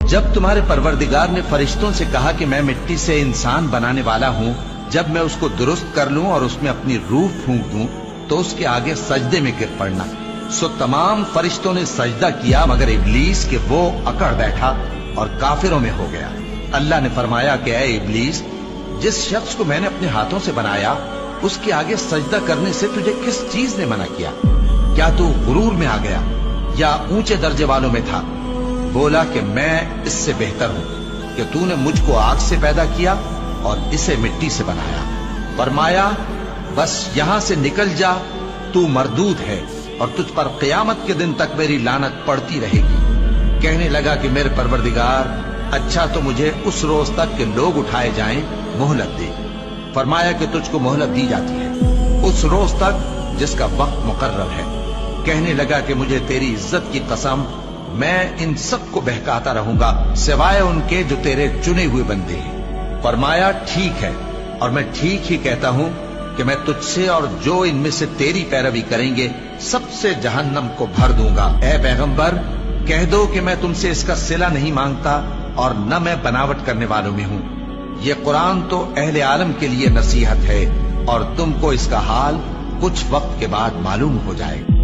जब तुम्हारे परवरदिगार ने फरिश्तों से कहा कि मैं मिट्टी से इंसान बनाने वाला हूँ, जब मैं उसको दुरुस्त कर लूं और उसमें अपनी रूह फूंक दूं तो उसके आगे सजदे में गिर पड़ना। सो तमाम फरिश्तों ने सजदा किया मगर इब्लीस के वो अकड़ बैठा और काफिरों में हो गया। अल्लाह ने फरमाया कि ऐ इब्लीस, जिस शख्स को मैंने अपने हाथों से बनाया उसके आगे सजदा करने से तुझे किस चीज ने मना किया? क्या तू गुरूर में आ गया या ऊंचे दर्जे वालों में था? बोला कि मैं इससे बेहतर हूं कि तूने मुझको आग से पैदा किया और इसे मिट्टी से बनाया। फरमाया बस यहां से निकल जा, तू मरदूद है और तुझ पर क़यामत के दिन तक मेरी लानत पड़ती रहेगी। कहने लगा कि मेरे परवरदिगार, अच्छा तो मुझे उस रोज तक के लोग उठाए जाएं, मोहलत दे। फरमाया कि तुझको मोहलत दी जाती है उस रोज तक जिसका वक्त मुकर्रर है। कहने लगा कि मुझे तेरी इज्जत की कसम, मैं इन सब को बहकाता रहूंगा सिवाय उनके जो तेरे चुने हुए बंदे हैं। फरमाया ठीक है, और मैं ठीक ही कहता हूं कि मैं तुझसे और जो इनमें से तेरी पैरवी करेंगे सबसे जहन्नम को भर दूंगा। ऐ पैगंबर, कह दो कि मैं तुमसे इसका सिला नहीं मांगता और न मैं बनावट करने वालों में हूं। ये कुरान तो अहले आलम के लिए नसीहत है और तुमको इसका हाल कुछ वक्त के बाद मालूम हो जाएगा।